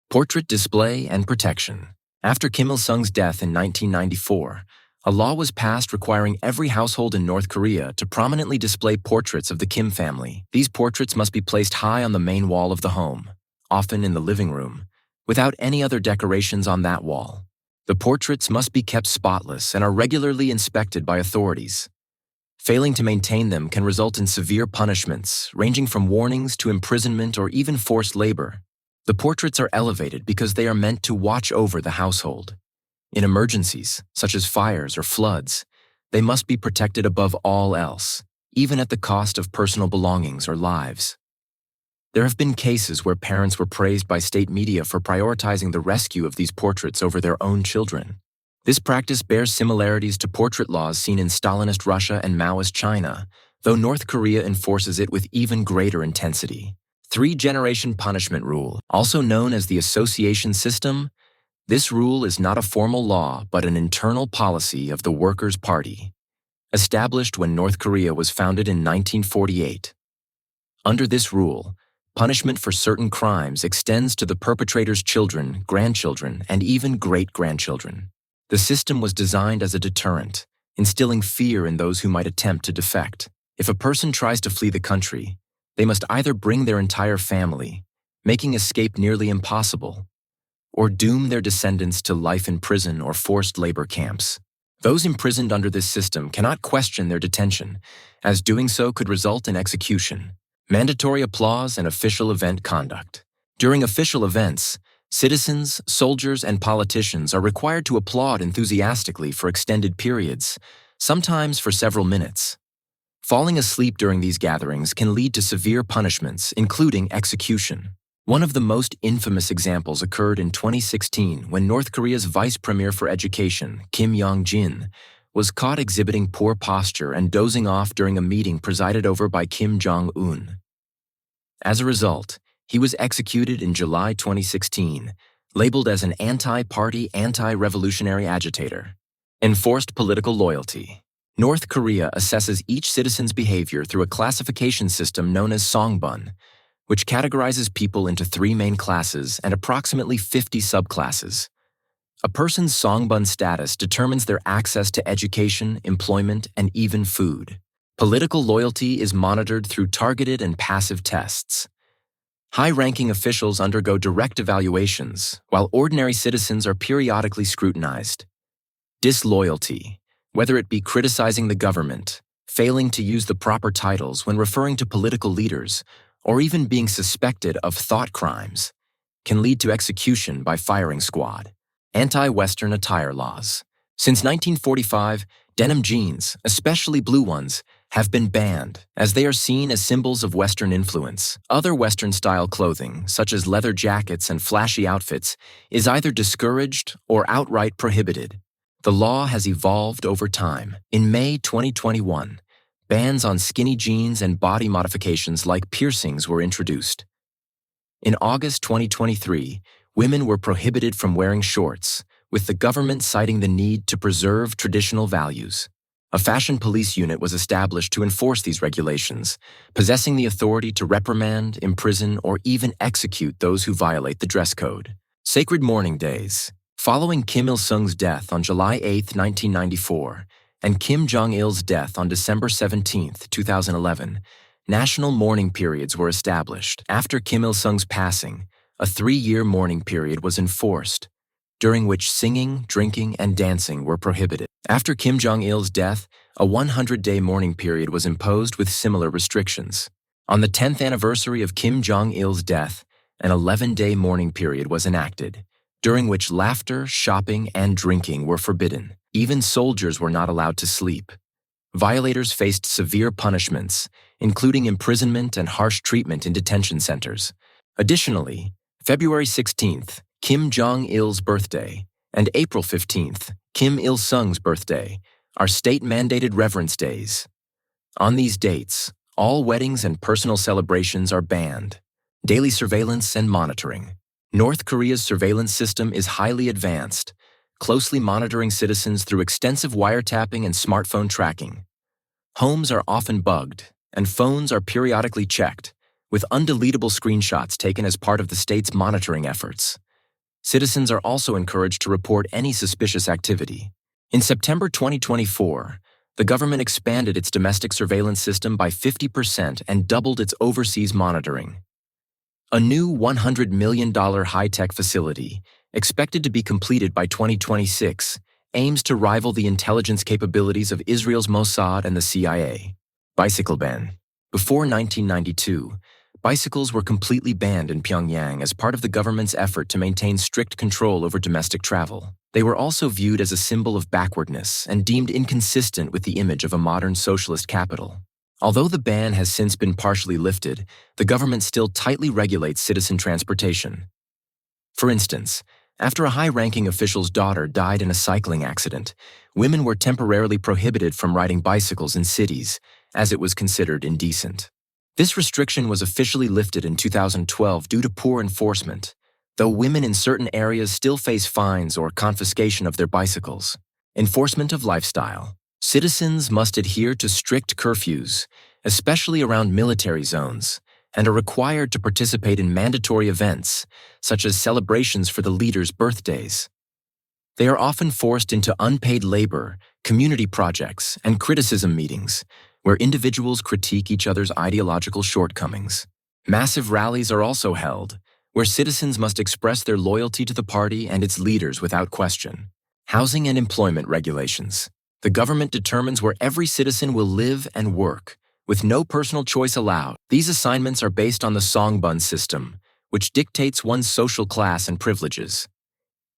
Portrait display and protection. After Kim Il-sung's death in 1994, a law was passed requiring every household in North Korea to prominently display portraits of the Kim family. These portraits must be placed high on the main wall of the home, often in the living room, without any other decorations on that wall. The portraits must be kept spotless and are regularly inspected by authorities. Failing to maintain them can result in severe punishments, ranging from warnings to imprisonment or even forced labor. The portraits are elevated because they are meant to watch over the household. In emergencies, such as fires or floods, they must be protected above all else, even at the cost of personal belongings or lives. There have been cases where parents were praised by state media for prioritizing the rescue of these portraits over their own children. This practice bears similarities to portrait laws seen in Stalinist Russia and Maoist China, though North Korea enforces it with even greater intensity. Three-generation punishment rule, also known as the association system. This rule is not a formal law but an internal policy of the Workers' Party, established when North Korea was founded in 1948. Under this rule, punishment for certain crimes extends to the perpetrator's children, grandchildren, and even great-grandchildren. The system was designed as a deterrent, instilling fear in those who might attempt to defect. If a person tries to flee the country, they must either bring their entire family, making escape nearly impossible, or doom their descendants to life in prison or forced labor camps. Those imprisoned under this system cannot question their detention, as doing so could result in execution. Mandatory applause and official event conduct. During official events, citizens, soldiers, and politicians are required to applaud enthusiastically for extended periods, sometimes for several minutes. Falling asleep during these gatherings can lead to severe punishments, including execution. One of the most infamous examples occurred in 2016 when North Korea's Vice Premier for Education, Kim Yong-jin, was caught exhibiting poor posture and dozing off during a meeting presided over by Kim Jong-un. As a result, he was executed in July 2016, labeled as an anti-party, anti-revolutionary agitator. Enforced political loyalty. North Korea assesses each citizen's behavior through a classification system known as Songbun, which categorizes people into 3 main classes and approximately 50 subclasses. A person's Songbun status determines their access to education, employment, and even food. Political loyalty is monitored through targeted and passive tests. High-ranking officials undergo direct evaluations, while ordinary citizens are periodically scrutinized. Disloyalty, whether it be criticizing the government, failing to use the proper titles when referring to political leaders, or even being suspected of thought crimes, can lead to execution by firing squad. Anti-Western attire laws. Since 1945, denim jeans, especially blue ones, have been banned, as they are seen as symbols of Western influence. Other Western-style clothing, such as leather jackets and flashy outfits, is either discouraged or outright prohibited. The law has evolved over time. In May 2021, bans on skinny jeans and body modifications like piercings were introduced. In August 2023, women were prohibited from wearing shorts, with the government citing the need to preserve traditional values. A fashion police unit was established to enforce these regulations, possessing the authority to reprimand, imprison, or even execute those who violate the dress code. Sacred mourning days. Following Kim Il-sung's death on July 8, 1994, and Kim Jong-il's death on December 17, 2011, national mourning periods were established. After Kim Il-sung's passing, a 3-year mourning period was enforced, during which singing, drinking, and dancing were prohibited. After Kim Jong-il's death, a 100-day mourning period was imposed with similar restrictions. On the 10th anniversary of Kim Jong-il's death, an 11-day mourning period was enacted, during which laughter, shopping, and drinking were forbidden. Even soldiers were not allowed to sleep. Violators faced severe punishments, including imprisonment and harsh treatment in detention centers. Additionally, February 16th, Kim Jong-il's birthday, and April 15th, Kim Il-sung's birthday, are state-mandated reverence days. On these dates, all weddings and personal celebrations are banned. Daily surveillance and monitoring. North Korea's surveillance system is highly advanced, closely monitoring citizens through extensive wiretapping and smartphone tracking. Homes are often bugged, and phones are periodically checked, with undeletable screenshots taken as part of the state's monitoring efforts. Citizens are also encouraged to report any suspicious activity. In September 2024, the government expanded its domestic surveillance system by 50% and doubled its overseas monitoring. A new $100 million high-tech facility, expected to be completed by 2026, aims to rival the intelligence capabilities of Israel's Mossad and the CIA. Bicycle ban. Before 1992, bicycles were completely banned in Pyongyang as part of the government's effort to maintain strict control over domestic travel. They were also viewed as a symbol of backwardness and deemed inconsistent with the image of a modern socialist capital. Although the ban has since been partially lifted, the government still tightly regulates citizen transportation. For instance, after a high-ranking official's daughter died in a cycling accident, women were temporarily prohibited from riding bicycles in cities, as it was considered indecent. This restriction was officially lifted in 2012 due to poor enforcement, though women in certain areas still face fines or confiscation of their bicycles. Enforcement of lifestyle. Citizens must adhere to strict curfews, especially around military zones, and are required to participate in mandatory events, such as celebrations for the leaders' birthdays. They are often forced into unpaid labor, community projects, and criticism meetings, where individuals critique each other's ideological shortcomings. Massive rallies are also held, where citizens must express their loyalty to the party and its leaders without question. Housing and employment regulations. The government determines where every citizen will live and work, with no personal choice allowed. These assignments are based on the Songbun system, which dictates one's social class and privileges.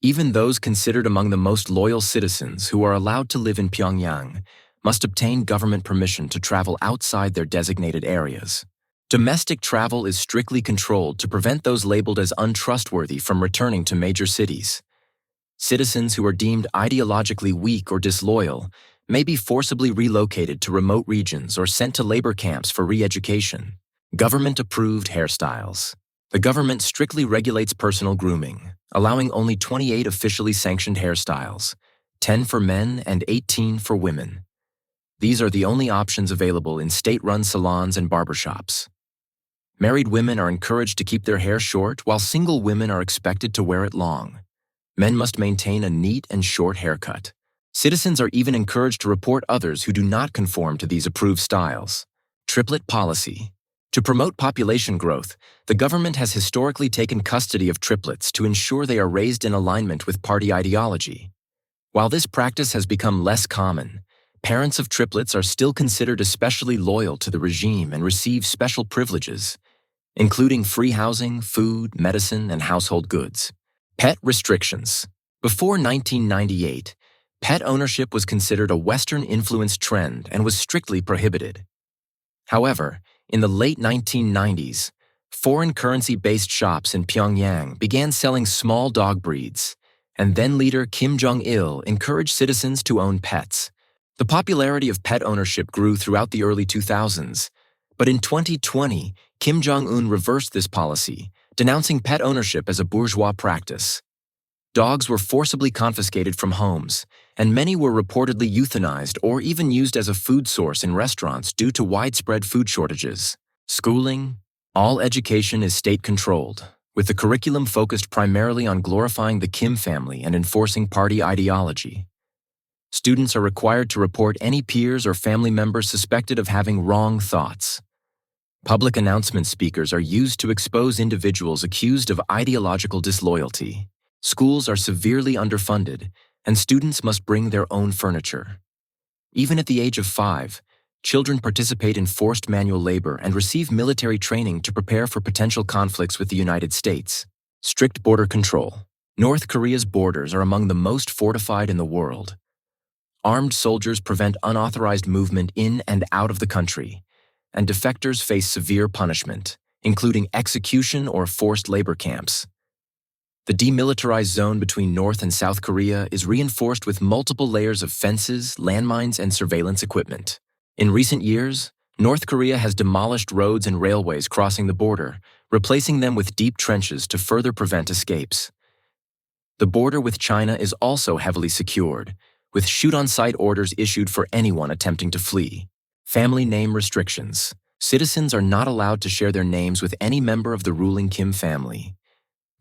Even those considered among the most loyal citizens who are allowed to live in Pyongyang must obtain government permission to travel outside their designated areas. Domestic travel is strictly controlled to prevent those labeled as untrustworthy from returning to major cities. Citizens who are deemed ideologically weak or disloyal may be forcibly relocated to remote regions or sent to labor camps for re-education. Government-approved hairstyles. The government strictly regulates personal grooming, allowing only 28 officially sanctioned hairstyles, 10 for men and 18 for women. These are the only options available in state-run salons and barbershops. Married women are encouraged to keep their hair short, while single women are expected to wear it long. Men must maintain a neat and short haircut. Citizens are even encouraged to report others who do not conform to these approved styles. Triplet Policy. To promote population growth, the government has historically taken custody of triplets to ensure they are raised in alignment with party ideology. While this practice has become less common, parents of triplets are still considered especially loyal to the regime and receive special privileges, including free housing, food, medicine, and household goods. Pet restrictions. Before 1998, pet ownership was considered a Western-influenced trend and was strictly prohibited. However, in the late 1990s, foreign currency-based shops in Pyongyang began selling small dog breeds, and then-leader Kim Jong-il encouraged citizens to own pets. The popularity of pet ownership grew throughout the early 2000s, but in 2020, Kim Jong-un reversed this policy, denouncing pet ownership as a bourgeois practice. Dogs were forcibly confiscated from homes, and many were reportedly euthanized or even used as a food source in restaurants due to widespread food shortages. Schooling. All education is state-controlled, with the curriculum focused primarily on glorifying the Kim family and enforcing party ideology. Students are required to report any peers or family members suspected of having wrong thoughts. Public announcement speakers are used to expose individuals accused of ideological disloyalty. Schools are severely underfunded, and students must bring their own furniture. Even at the age of 5, children participate in forced manual labor and receive military training to prepare for potential conflicts with the United States. Strict border control. North Korea's borders are among the most fortified in the world. Armed soldiers prevent unauthorized movement in and out of the country, and defectors face severe punishment, including execution or forced labor camps. The demilitarized zone between North and South Korea is reinforced with multiple layers of fences, landmines, and surveillance equipment. In recent years, North Korea has demolished roads and railways crossing the border, replacing them with deep trenches to further prevent escapes. The border with China is also heavily secured, with shoot-on-sight orders issued for anyone attempting to flee. Family name restrictions. Citizens are not allowed to share their names with any member of the ruling Kim family.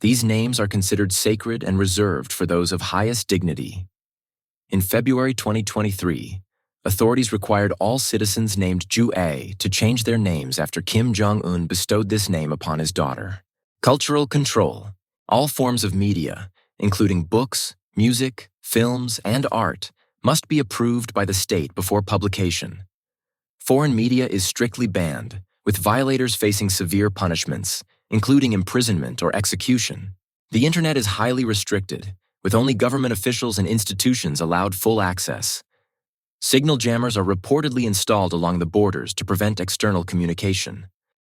These names are considered sacred and reserved for those of highest dignity. In February 2023, authorities required all citizens named Ju-ae to change their names after Kim Jong-un bestowed this name upon his daughter. Cultural control. All forms of media, including books, music, films, and art, must be approved by the state before publication. Foreign media is strictly banned, with violators facing severe punishments, including imprisonment or execution. The internet is highly restricted, with only government officials and institutions allowed full access. Signal jammers are reportedly installed along the borders to prevent external communication.